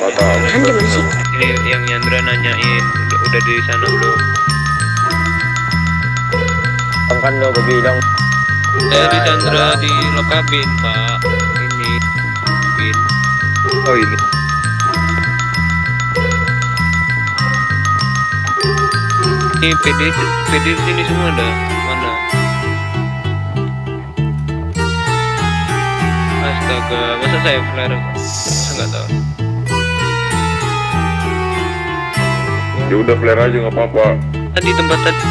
Anda mana sih? Ini yang Yandra nanyain udah di sana belum? Kan lo gue bilang Saya di Chandra di Lokabin Pak. Ini Bin. oh ini Ini PD di sini semua ada. Mana? Astaga, masa saya flare? Saya nggak tahu. Ya udah flare aja nggak apa-apa. Tadi tempat tadi.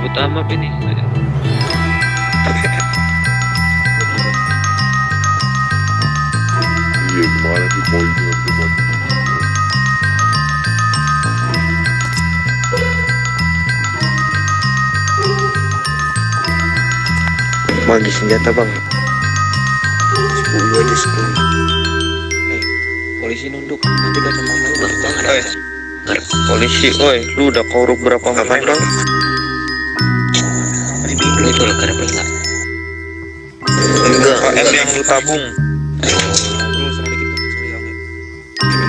Utama ini. Iya gimana sih poinnya cuma. bagi senjata bang 10 aja 10. Polisi nunduk, nanti kacamata lu baru banget. Polisi, oi, lu udah korup berapa makan bang? Di minggu itu lo karena pelak. Enggak, M yang lu tabung.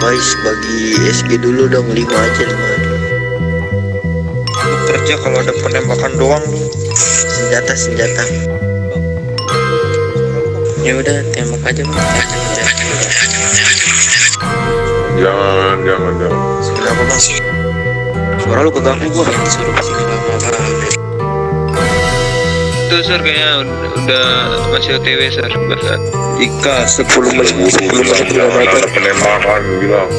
Guys, bagi SG dulu dong 5 aja 5. Lu kerja kalau ada penembakan doang lu. Senjata. Ya udah tembak aja bang. Jangan. Kenapa bang? Suara lu keganggu gua. Disuruh kesini lama-lama. Itu sir kayaknya udah masih OTW sir. Jika 10 menit Jangan ada penembakan bilang.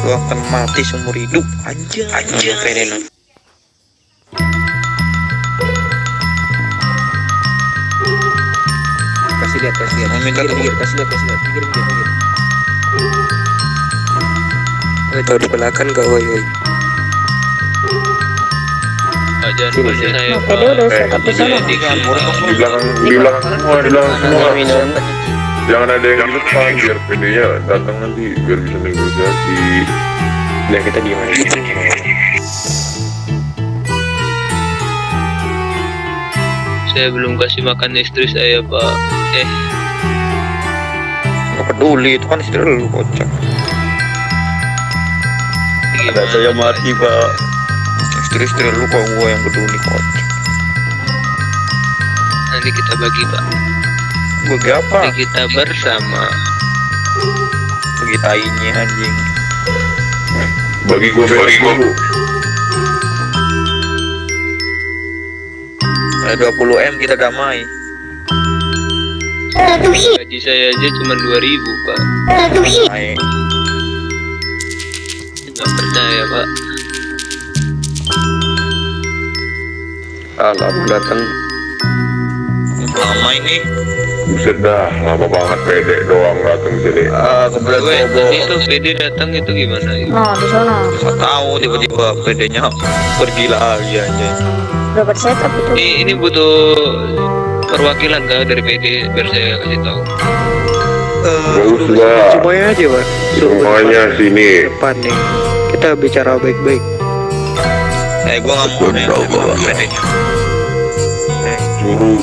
lu akan mati seumur hidup. Anjir. Keren. Kasih lihat. Minta Pinggir. Tahu di belakang gak woi. Jangan saya Nah, PD udah setup di sana. Di belakang semua. Jangan ada yang di depan biar PD-nya datang nanti biar bisa negosiasi. Udah kita diem aja. Saya belum kasih makan istri saya Pak. Gak peduli, itu kan istri lu kocak. Gimana? Saya mati pak. Istri lu kok gua yang peduli kocak. Nanti kita bagi Pak. Bagi apa? Nanti kita bersama. Bagi tainya anjing. Bagi gua. 20 M kita damai. Gaji saya aja cuma 2.000 Pak. Naik. Nggak percaya Pak. Alah datang. Lama ini. Buset dah, lama banget PD doang datang jadi. Kebelet Gue bobo. tadi tuh PD datang itu gimana? Nah, di sana. Gak tahu tiba-tiba PD-nya pergi lagi anjing. Dapat setup itu. Ini butuh perwakilan kah dari PD biar saya kasih tahu. Gak usah. Semuanya aja pak. Semuanya sini. Depan nih. Kita bicara baik-baik. Gua nggak mau nih. PD-nya. Suruh.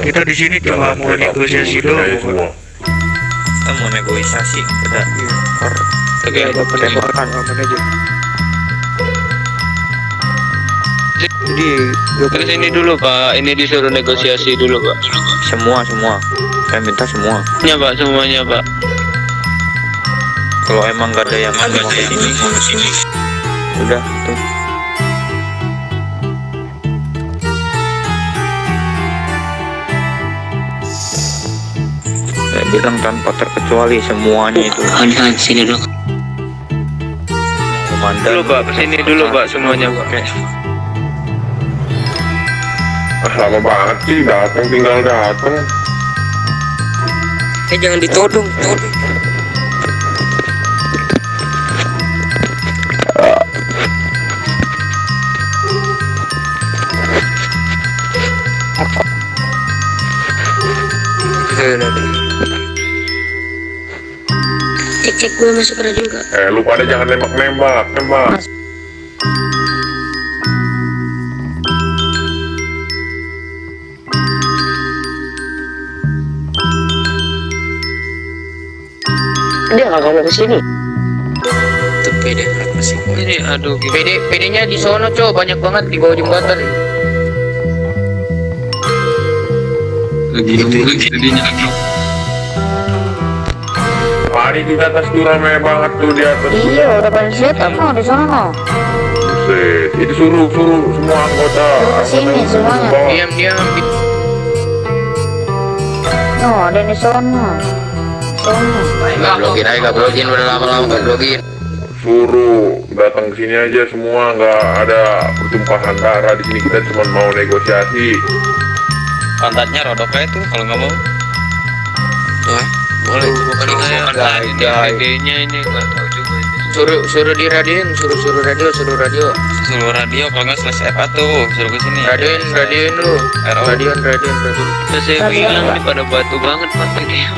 Kita di sini cuma mau negosiasi doang. Semua. Kita mau negosiasi. Kita Oke. ada penembakan aman aja. Jadi Ke sini dulu Pak. Ini disuruh negosiasi dulu Pak. semua. Saya minta semua. Semuanya Pak. Kalau emang gak ada yang mau ke sini, udah tuh. Saya bilang tanpa terkecuali semuanya itu. Kawan sini dulu. Komandan. Dulu Pak. Kesini dulu Pak semuanya Pak. Lama banget sih datang tinggal datang. Jangan ditodong. Cek gue masuk ada juga. Lu pada jangan nembak. Dia nggak mau kesini. Itu pede apa sih? Ini aduh gitu. PD-nya di sono cow, banyak banget di bawah jembatan. Lagi nunggu jadinya. Mari di atas tuh rame banget tuh di atas. Iya, udah pada setup no di sono. Buset, itu suruh semua anggota. Kesini semuanya. Diam. No, ada di sono. Sono. Gak blogin udah lama-lama gak blogin. Suruh datang ke sini aja semua, nggak ada pertumpahan darah di sini, kita cuma mau negosiasi. Pantatnya rodok aja tuh kalau nggak mau. Wah, boleh itu bukan itu. Pantat ini idenya ini nggak tahu juga ini. Suruh diradioin, suruh radio. Suruh radio kalau nggak selesai apa tuh suruh kesini. Radioin lu. Radion. Terus saya bilang ini pada batu banget pas ini.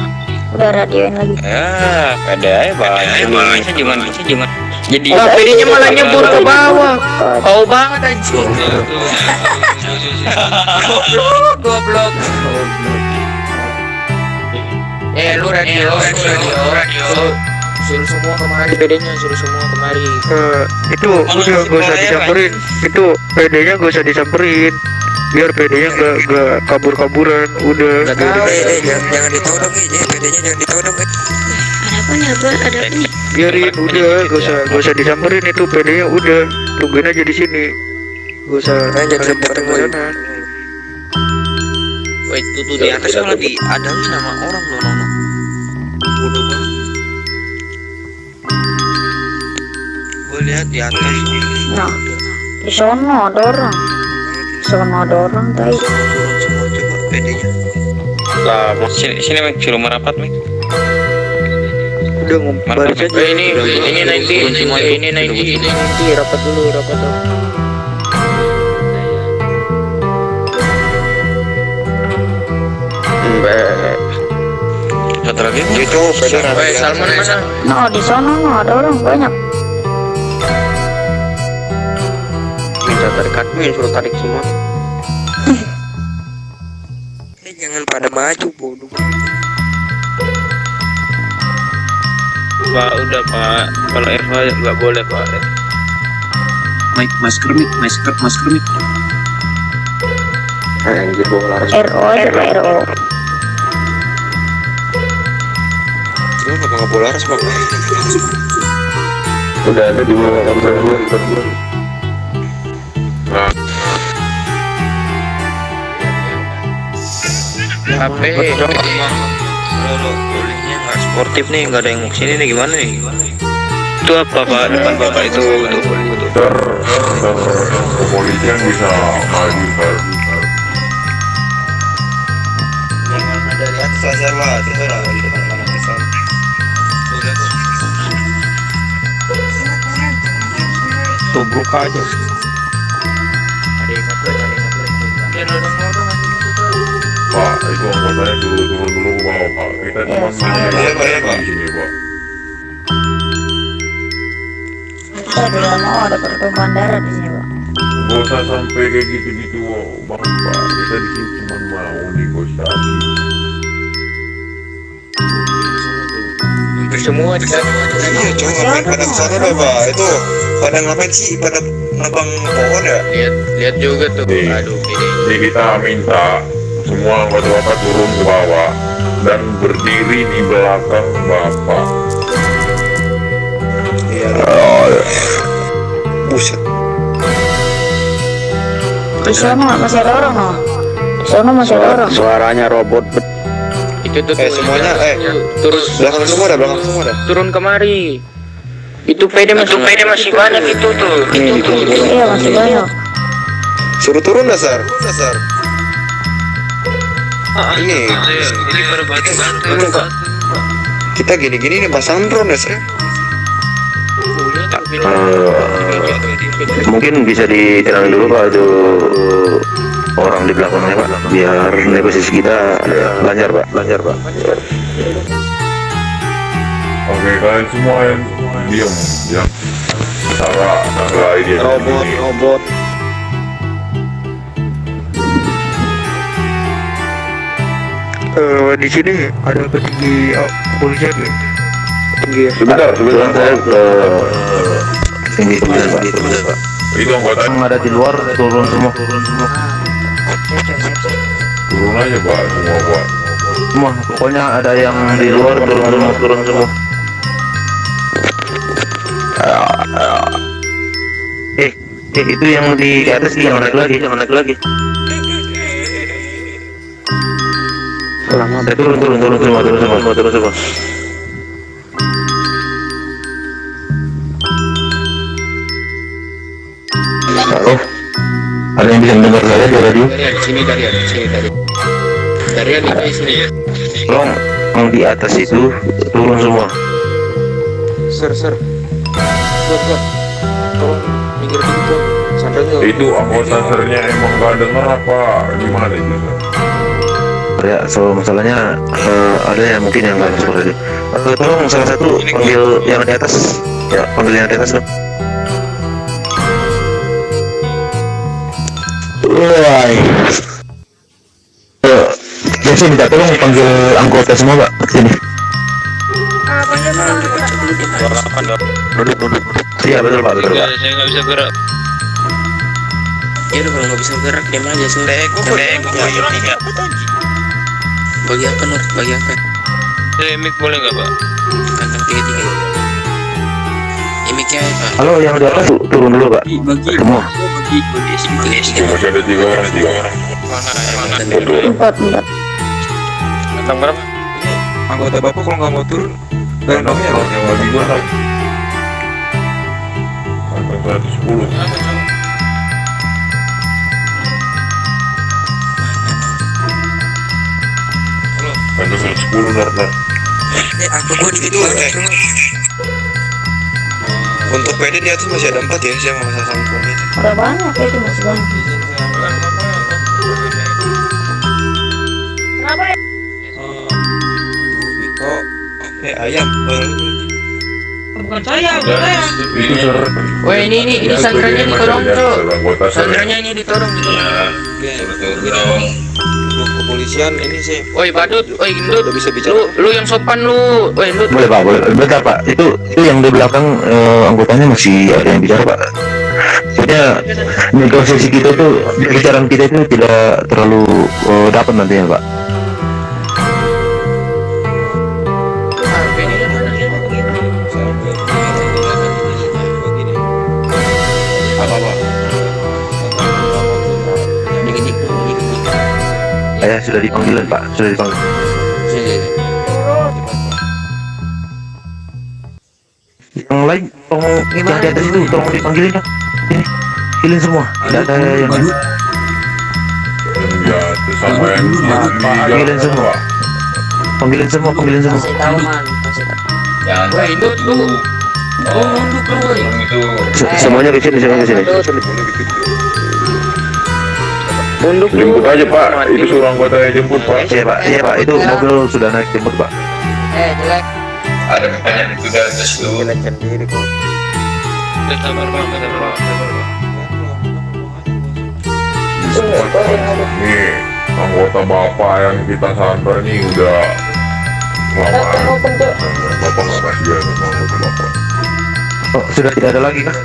Udah radioin lagi. Ya, pede aja bang. Jangan. Jadi. Oh, PD-nya malah nyebur ke bawah. Kau banget anjing. Goblok. Lu radio. Suruh semua kemari PD-nya, Itu udah gak usah disamperin. Itu PD-nya gak usah disamperin. Biar PD-nya gak kabur-kaburan. Udah. Nggak tahu. Jangan ditodong ya, pedenya jangan ditodong kan. Ada apa nih? Biarin udah, gak usah disamperin itu PD-nya udah. Tungguin aja di sini. Gak usah Jangan sembarang ke sana. Wah itu tuh di atas malah diadangin sama orang loh. Bodoh banget. Gue lihat di atas. Nah, di sono ada orang. Tadi. Turun semua coba pedenya. Lah, sini Mek, suruh merapat Mek. Udah ngumpet aja. Ini nanti rapat dulu. Satu lagi Itu Salman mana? No, di sono ada orang banyak. Minta tarik admin, suruh tarik semua. Jangan pada maju bodoh. Pak, udah Pak. Kalau Eva nggak boleh Pak. Masker mik. Anjir gua laras. RO aja Pak, RO. Kenapa nggak boleh harus bang? Udah ada di mana kamu? HP. Kalau bolehnya nggak sportif nih, nggak ada yang mau kesini nih gimana nih? Itu apa Pak? Depan Bapak itu boleh. Kepolisian bisa maju kan? Dari atas aja lah, coba lah di depan mana bisa. Tubruk aja. Pak, itu anggotanya turun dulu ke bawah Pak. Kita cuma di sini Pak. Kita tidak mau ada pertumpahan darah di sini Pak. Gak usah sampai kayak gitu Bang Pak. Kita di sini cuma mau negosiasi. Semua di sana. Iya, coba ngapain pada kesana deh Pak? Itu pada ngapain sih? Pada nebang pohon ya? Lihat juga tuh. Nih. Aduh, ini. Jadi kita minta semua anggota Bapak turun ke bawah dan berdiri di belakang Bapak. Iya. Buset. Di sono masih ada orang no. Di sono masih ada orang. Suaranya robot. Itu tuh Semuanya turun belakang semua dah. turun kemari. Itu PD masih banyak itu tuh. Iya masih banyak. Suruh turun dasar. Ini pada batu. kita gini-gini nih pasang drone dasar. Mungkin bisa ditenang dulu Pak itu orang di belakangnya Pak, biar negosiasi kita lancar Pak. Oke, kalian semua yang diam ya. Salah ini Robot. Di sini ada petinggi kepolisian ya. tinggi ya. Sebentar. Saya ke tinggi 9 Pak. Itu anggota Yang ada di luar turun semua. turun aja Pak, semua Pak. Semua, pokoknya ada yang di luar turun semua. Itu yang di atas jangan naik lagi. Selamat. Turun semua. Oh, ada yang bisa mendengar saya di radio? Dari sini ya. Tolong yang di atas itu turun semua. Sir. Tolong minggir dikit. Sandalnya. Itu anggota sernya emang gak denger apa gimana itu Sir? Ya, so masalahnya ada yang mungkin yang nggak masuk radio. Tolong salah satu panggil yang di atas. Ya, panggil yang di atas dong. Woi. Biasa minta tolong panggil anggota semua Pak. Sini. Duduk. Iya betul Pak. Saya nggak bisa gerak. Ya udah kalau nggak bisa gerak diam aja sih. Bagi apa Nur? Bagi apa? Mic boleh nggak Pak? Kantong 33. Mic-nya Pak. Halo, yang di atas turun dulu Pak. Semua. Masih ada 3 orang. Mana? Empat. Tentang berapa? Anggota bapak kalau nggak mau turun Kantongnya kalau nyawa di gua kan. Kantong 110. Kantong 110 Nar. aku pun itu untuk PD di atas masih ada 4 ya, saya mau pasang handphone itu. Udah banyak ya itu masih banyak. Kenapa ya? Oh, ayam. Bukan saya. Itu Sir. Wah ini sandranya ditolong Cok. Anggota ser. Sandranya ini ditolong. Untuk kepolisian ini sih. Woi Badut, woi Indut, Udah bisa bicara. lu yang sopan lu, woi Indut. Boleh Pak, boleh. Bentar Pak. Itu yang di belakang anggotanya masih ada yang bicara Pak. Soalnya negosiasi kita itu, pembicaraan kita itu tidak terlalu dapat nantinya Pak. Sudah dipanggil Pak, sudah dipanggil. Yang lain, tolong yang di atas itu, tolong dipanggilin dong. Ini, panggilin semua. Tidak ada yang Ya, sama yang panggilin semua. Panggilin semua. Woi Indut lu. Oh nunduk lu woi. Semuanya ke sini. Jemput aja Pak, itu suruh anggota yang jemput Pak. Iya Pak, itu mobil sudah naik jemput Pak. Jelek. Ada pertanyaan itu dari atas tuh. Sabar Bang. Nih, anggota bapak yang kita sandra nih udah lama. Bapak nggak kasihan sama anggota bapak. Oh, sudah tidak ada lagi kah?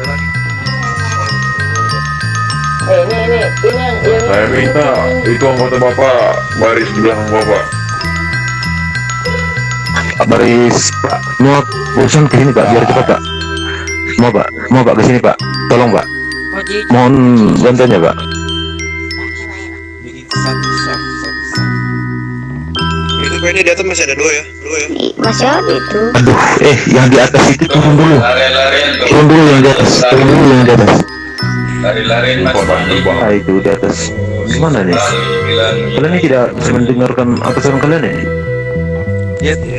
Ini yang Saya minta itu anggota bapak baris di belakang bapak. Baris Pak, mau urusan ke sini Pak, biar cepat Pak. Mau Pak ke sini Pak. Tolong Pak. Mohon bantuannya Pak. Bikin satu saf. Itu PD di atas masih ada 2 ya. masih ada itu. Aduh, yang di atas itu turun dulu. Lari-larian Turun dulu yang di atas. lari-larian mas. Ah, itu di atas. Gimana nih? Kalian ini tidak bisa mendengarkan atasan kalian ya?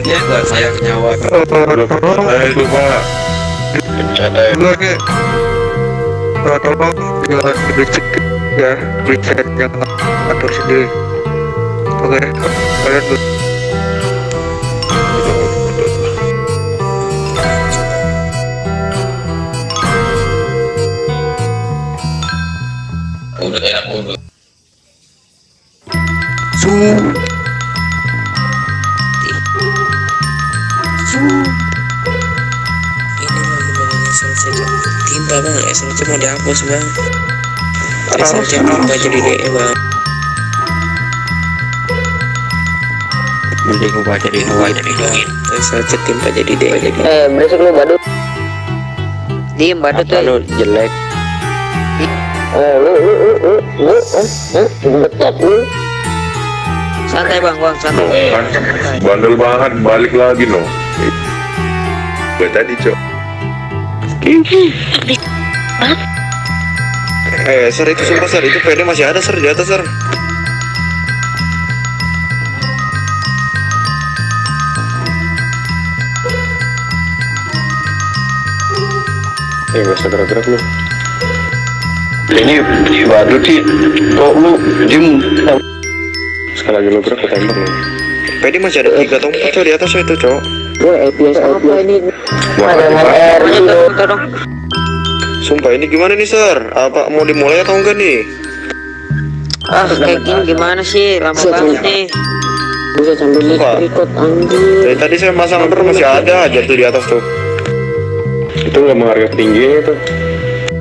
Dia nggak sayang nyawa. Saya itu Pak. Keluarga. Tolong jangan dicek ya, bisa jangan atur sendiri. Oke, kalian dulu. Udah enak udah. timpa bang, SLC mau dihapus bang. SLC timpa jadi DE bang. Mending ubah jadi duit. SLC timpa jadi DE. Berisik lu badut. Diem badut tuh jelek. Betot lu. Santai bang, santai. Kan bandel banget, balik lagi no. Gue tadi cok. Sir itu sumpah sir, itu PD masih ada sir di atas sir. Gak usah gerak-gerak lu. Ini badut sih. Kok lu diem? Sekali lagi lu gerak, ketembak lu. PD masih ada 3 atau 4 cok di atas itu cok. Apa ini? Sumpah ini gimana nih sir? Apa mau dimulai atau enggak nih? Kayak gini gimana sih? Lama banget nih. Bisa sambil ikut anjir. Dari tadi saya masang order masih ada aja tuh di atas tuh. Itu nggak menghargai tingginya itu.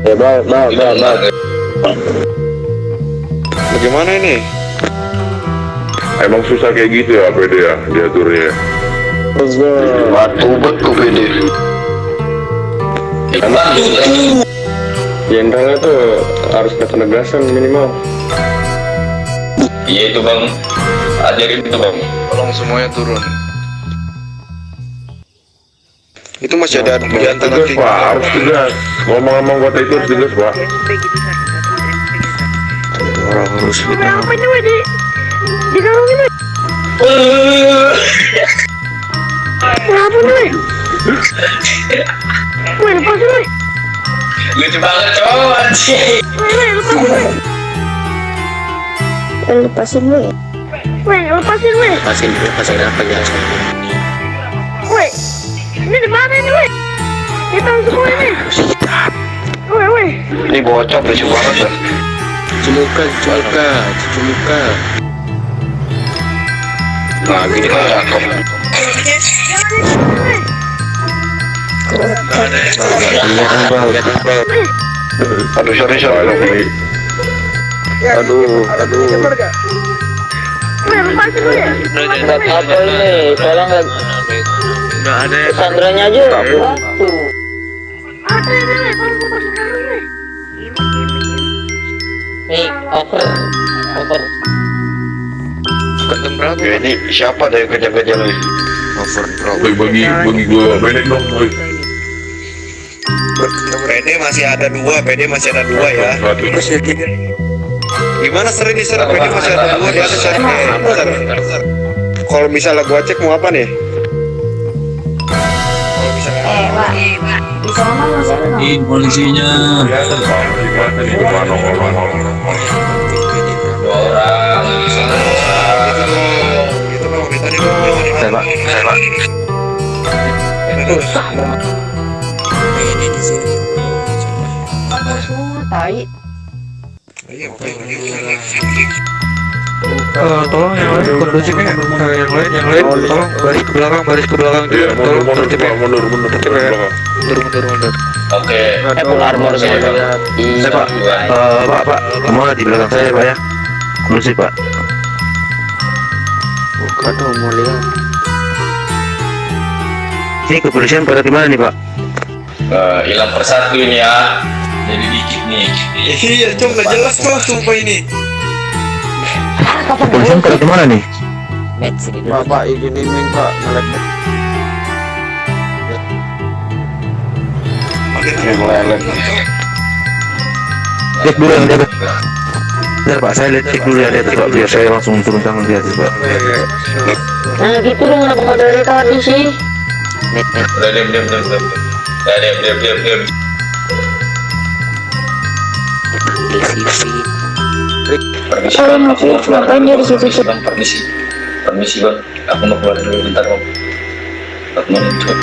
Ya bal. Bagaimana ini? Emang susah kayak gitu ya PD ya diaturnya. Batu betul PD. Jenderalnya tuh harus ada penegasan minimal. Iya itu bang, ajarin itu bang. Tolong semuanya turun. Itu masih ada di antara Tegas pak, harus tegas. Ngomong-ngomong kota itu harus tegas pak. orang harus Apa ini weh di dalam ini? Apa nih weh? Weh lepasin weh. Lucu banget cowok anjing. Weh lepasin weh. Lepasin lu. Weh lepasin weh. Lepasin apa ya? Weh ini di mana ini weh? Hitam semua ini. Weh. Ini bocor lucu banget. Cumuka. Nah gini kan cakep. Aduh sorry. Aduh. Weh lepasin weh. Apa ini? Tolong Sandranya aja. Ada ini weh. Tolong lepasin dulu weh. Nih, over. Kentem berapa? Ya, ini siapa dari kerja-kerja lu? Bagi gue benek dong boy. PD masih ada dua ya. Gimana ser ini ser? PD masih ada 2 di atas ser. Kalau misalnya gua cek mau apa nih? Kalau misalnya Pak. Di sana masih ada. Polisinya. Gimana Orang di sana. itu mau minta di bawah. Saya pak. Ini di sini. Tai. Iya, oke. Tolong yang lain kondusifnya. Yang lain tolong baris ke belakang juga. Iya, Tolong tertib ya. mundur. Tertib ya. Mundur. Oke. Full armor saya lihat. Saya pak. Pak. Kamu di belakang saya pak ya. Kondusif pak. Bukan mau lihat. Ini kepolisian pada di mana nih pak? Hilang persatu ini ya. Jadi dikit nih. Iya, cok nggak jelas kok sumpah ini. Kepolisian pada di mana nih? Bapak izinin pak melek. Cek dulu yang di atas. Bentar pak, saya cek dulu yang di atas pak, biar saya langsung turun tangan di atas pak. Nah gitu dong, kenapa nggak dari tadi sih? Udah diam. Diam. Permisi Ngapain dia di situ? bang, permisi bang. Aku mau keluar dulu bentar bang. Aku mau coba.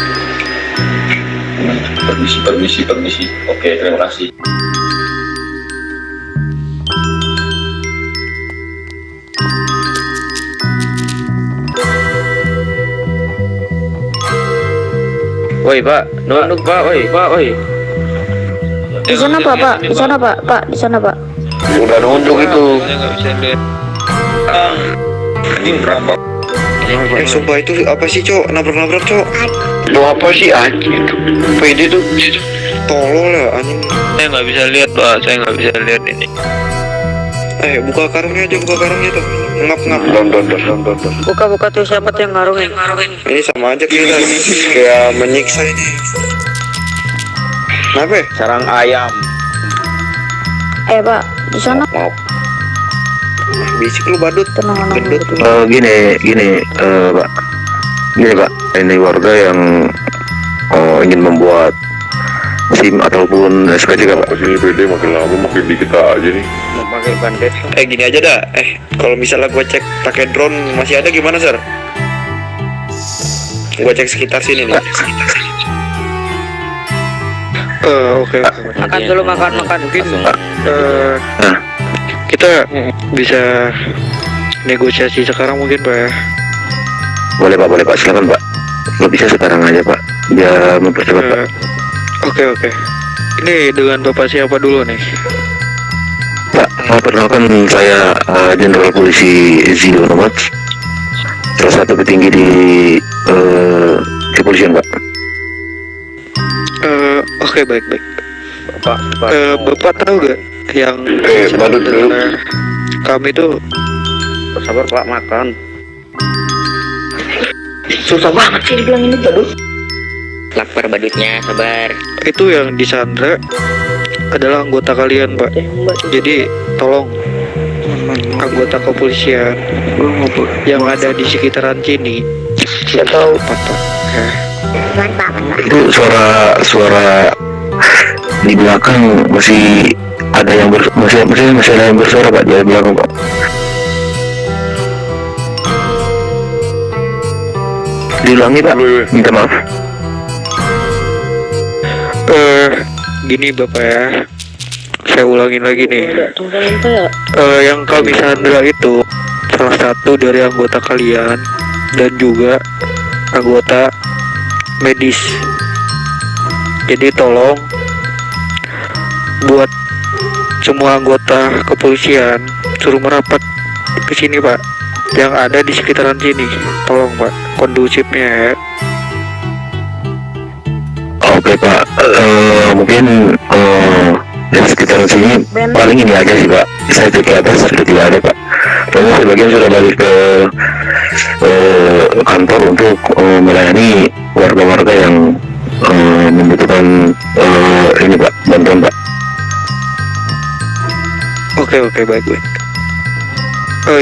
Permisi. Oke, terima kasih. Woi pak, nunduk pak, woi. Di sana Pak, Pak. Di sana Pak, Pak. Di sana Pak. Udah nunjuk itu. Saya nggak bisa lihat. Ini berapa? Sumpah itu apa sih, Cok? Nabrak-nabrak, Cok. Lu apa sih anjing? PD tuh. Tolol ya, anjing. Saya nggak bisa lihat Pak, saya nggak bisa lihat ini. Buka karungnya aja, buka karungnya tuh. Ngap. Don. Buka tuh siapa tuh yang ngarungin? Ini sama aja kita kayak menyiksa ini. Kenapa ya? Sarang ayam. Pak, di sana. Maaf. Bisik lu badut. Tenang. Gendut. Gini Pak, Pak, ini warga yang ingin membuat SIM ataupun SPCK Pak. Pas ini PD makin lama makin dikit aja nih. Mau pakai bandet. Gini aja dah. Kalau misalnya gua cek pakai drone masih ada gimana, Sir? Gua cek sekitar sini nih. Oke. Makan dulu, makan. Mungkin kita bisa negosiasi sekarang mungkin, Pak. Boleh Pak, silakan Pak. Kalau bisa sekarang aja Pak, biar mempercepat Pak. Oke. Ini dengan Bapak siapa dulu nih? Pak, perkenalkan saya Jenderal Polisi Zio Nomad, salah satu petinggi di kepolisian Pak. Oke, baik. Bapak. Bapak tahu gak yang badut dulu. kami tuh Sabar Pak, makan. Susah banget sih dibilang ini badut. Lapar badutnya, sabar. itu yang disandra adalah anggota kalian, Pak. Jadi tolong anggota kepolisian yang ada di sekitaran sini kita tahu Pak. Itu suara di belakang masih ada yang masih ada yang bersuara Pak di belakang Pak. Diulangi Pak, minta maaf. Gini Bapak ya, saya ulangin lagi nih. Yang kami sandra itu salah satu dari anggota kalian dan juga anggota medis. Jadi tolong buat semua anggota kepolisian suruh merapat ke sini Pak, yang ada di sekitaran sini. Tolong Pak, kondusifnya ya. Oke Pak, mungkin di sekitaran sini paling ini aja sih Pak. Saya cek ke atas sudah tidak ada Pak. Lalu sebagian sudah balik ke kantor untuk melayani warga-warga yang membutuhkan ini Pak, bantuan Pak. Oke, baik.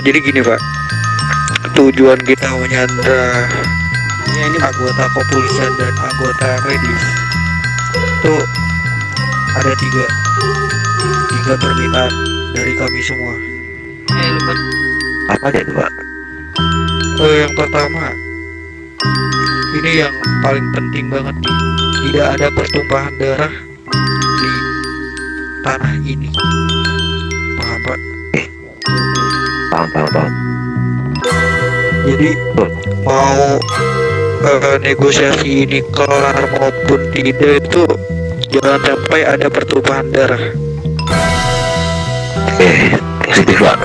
Jadi gini Pak, tujuan kita menyandra ini anggota kepolisian dan anggota medis itu ada tiga permintaan dari kami semua. Apa aja itu Pak? Yang pertama, ini yang paling penting banget nih, tidak ada pertumpahan darah di tanah ini. Paham Pak? Paham. Jadi mau negosiasi ini kelar maupun tidak itu jangan sampai ada pertumpahan darah. Positif Pak.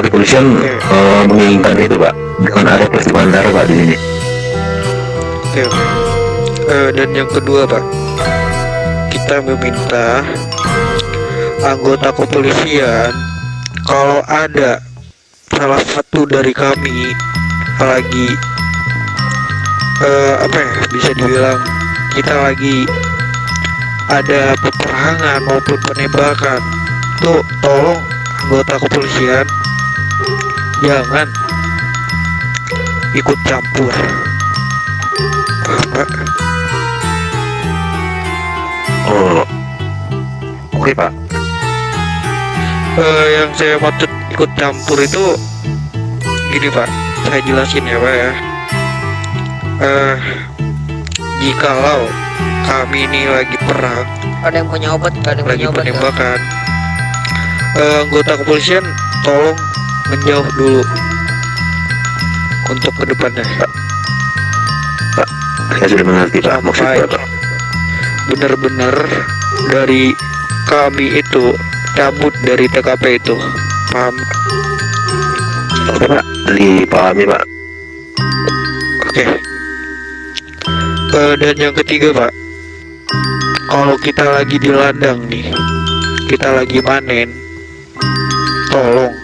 Kepolisian menginginkan itu Pak, jangan ada pertumpahan darah Pak di sini. Oke. Dan yang kedua Pak, kita meminta anggota kepolisian kalau ada salah satu dari kami lagi bisa dibilang kita lagi ada peperangan maupun penembakan, tuh tolong anggota kepolisian jangan ikut campur. Paham Pak? Oke Pak. Yang saya maksud ikut campur itu gini Pak, saya jelasin ya Pak ya. Jikalau kami ini lagi perang, Ada yang punya obat, ada yang lagi punya obat. penembakan, anggota kepolisian tolong menjauh dulu untuk kedepannya. Saya sudah mengerti Pak maksud sampai Bapak. benar-benar dari kami itu cabut dari TKP itu, paham? Oke Pak, dipahami Pak. Oke. Dan yang ketiga Pak, kalau kita lagi di ladang nih, kita lagi panen, tolong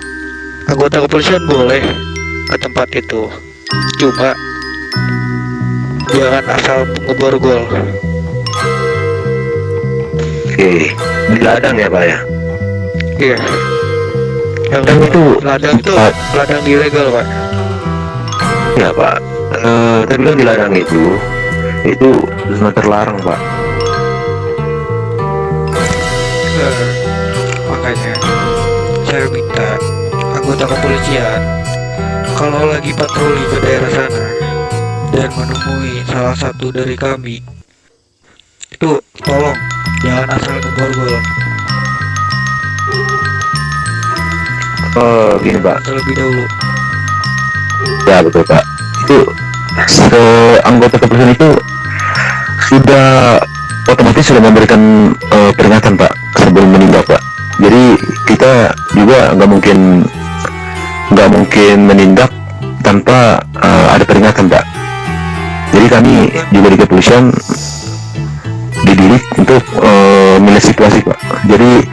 anggota kepolisian boleh ke tempat itu, cuma jangan asal ngeborgol. Oke, di ladang ya Pak ya. Iya. Yang Dan itu ladang itu Pak, ladang ilegal Pak. ya Pak. Tapi kan di ladang itu zona terlarang Pak. Makanya saya minta anggota kepolisian kalau lagi patroli ke daerah sana dan menemui salah satu dari kami, itu tolong jangan asal ngeborgol Gini Pak. terlebih dahulu. Ya betul Pak. Itu anggota kepolisian itu sudah otomatis sudah memberikan peringatan Pak sebelum menindak Pak. Jadi kita juga nggak mungkin menindak tanpa ada peringatan Pak. Jadi kami juga di kepolisian dididik untuk melihat situasi Pak. Jadi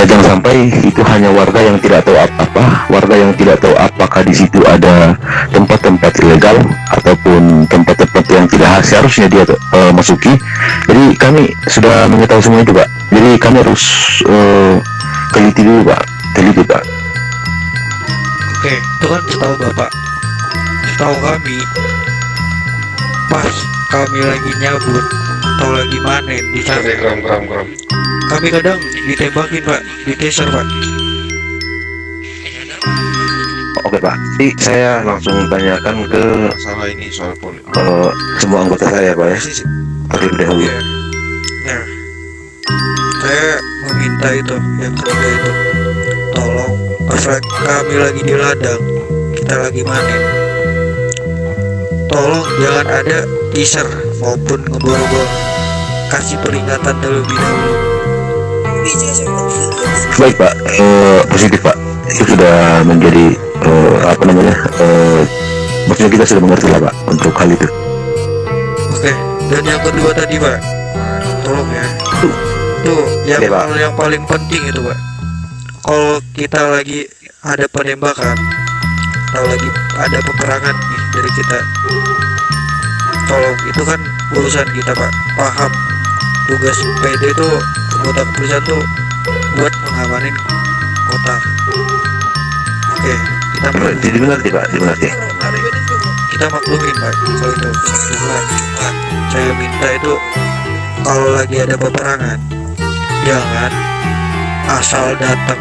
jangan sampai itu hanya warga yang tidak tahu apa-apa, warga yang tidak tahu apakah di situ ada tempat-tempat ilegal ataupun tempat-tempat yang tidak seharusnya dia masuki. Jadi kami sudah mengetahui semua itu Pak. Jadi kami harus teliti dulu Pak, teliti Pak. Oke, itu kan setahu Bapak. Setahu kami, pas kami lagi nyabut atau lagi manen di sana, Kram. kami kadang ditembakin Pak, ditaser Pak. Oke Pak, jadi saya langsung tanyakan ke Masalah ini soal politik. semua anggota saya Pak ya, terlebih dahulu. Iya. Nah, saya meminta itu yang ketiga itu, tolong pas kami lagi di ladang, kita lagi manen, tolong jangan ada teaser maupun ngeborgol, kasih peringatan terlebih dahulu. Baik Pak, positif Pak, itu sudah menjadi maksudnya kita sudah mengerti lah Pak untuk hal itu. Oke, dan yang kedua tadi Pak, tolong ya, tuh yang Oke, Pak. hal yang paling penting itu Pak, kalau kita lagi ada penembakan atau lagi ada peperangan nih dari kita, tolong itu kan urusan kita Pak, paham? Tugas PD itu anggota kepolisian tuh buat mengamanin kota. Oke, kita Dimengerti Pak, dimengerti. kita maklumin Pak kalau itu. Cuma saya minta itu kalau lagi ada peperangan jangan asal datang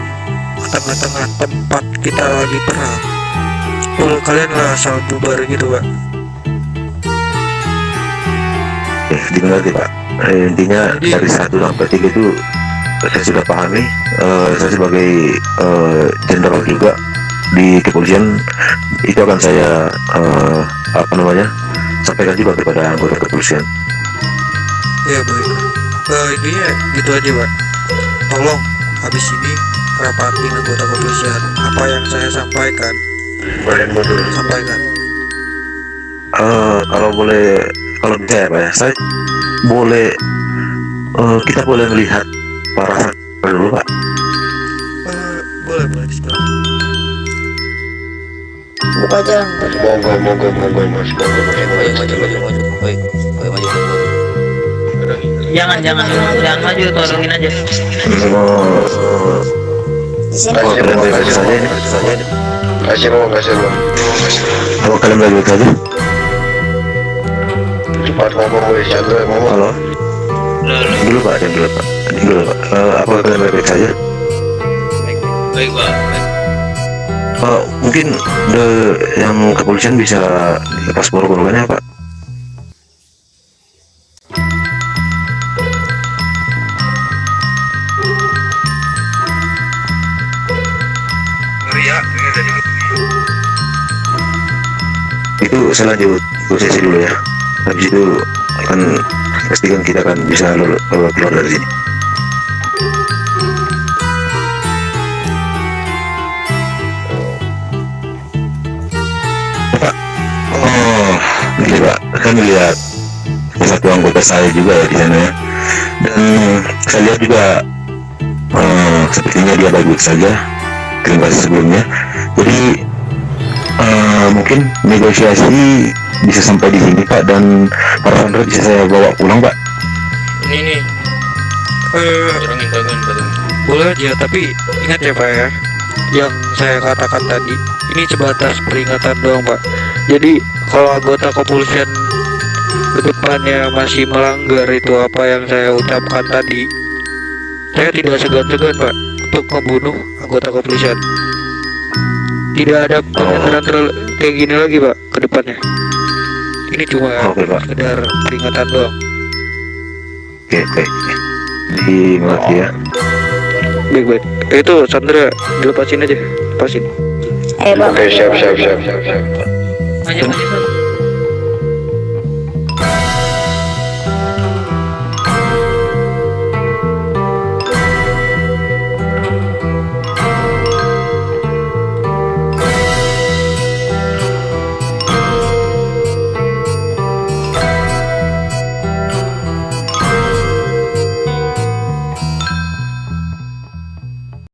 ke tengah-tengah tempat kita lagi perang, kalau kalian lah asal bubar gitu Pak. Dimengerti Pak. Intinya Jadi- dari 1 sampai 3 itu saya sudah pahami. Saya sebagai jenderal juga di kepolisian itu akan saya sampaikan juga kepada anggota kepolisian. Ya baik. Intinya gitu aja Pak. Tolong habis ini rapatin anggota kepolisian, apa yang saya sampaikan sampaikan. Kalau bisa ya Pak ya, saya boleh kita boleh melihat para saksi dulu Pak. Boleh Bismillah. Buka jalan. Monggo mas. Jangan maju, tolongin aja. Di sini. Kalian baik-baik saja ini. Kasih ruang. Kalau kalian baik-baik saja. Cepat ngomong weh, santai ngomong. Halo. Dulu Pak, dulu Pak. Apa kalian baik-baik saja? Baik Pak. Mungkin yang kepolisian bisa lepas borgolnya Pak. Itu saya lanjut sesi dulu ya. habis itu kan pastikan kita kan bisa keluar dari sini. Pak, oh ini Pak, kan lihat satu anggota saya juga ya di sana ya, dan saya lihat juga sepertinya dia baik-baik saja. Terima kasih sebelumnya. Jadi mungkin negosiasi bisa sampai di sini Pak, dan para sandera bisa saya bawa pulang Pak. Ini nih. Boleh aja, tapi ingat ya Pak ya, yang saya katakan tadi ini sebatas peringatan doang Pak. Jadi kalau anggota kepolisian kedepannya masih melanggar itu apa yang saya ucapkan tadi, saya tidak segan-segan Pak untuk membunuh anggota kepolisian. Tidak ada penyerangan kayak gini lagi Pak ke depannya. Ini cuma Oke, Pak. sekedar peringatan doang. Oke. Dimengerti ya. Baik-baik. Itu Sandra dilepasin aja, lepasin. Bang. Oke, siap. Maju.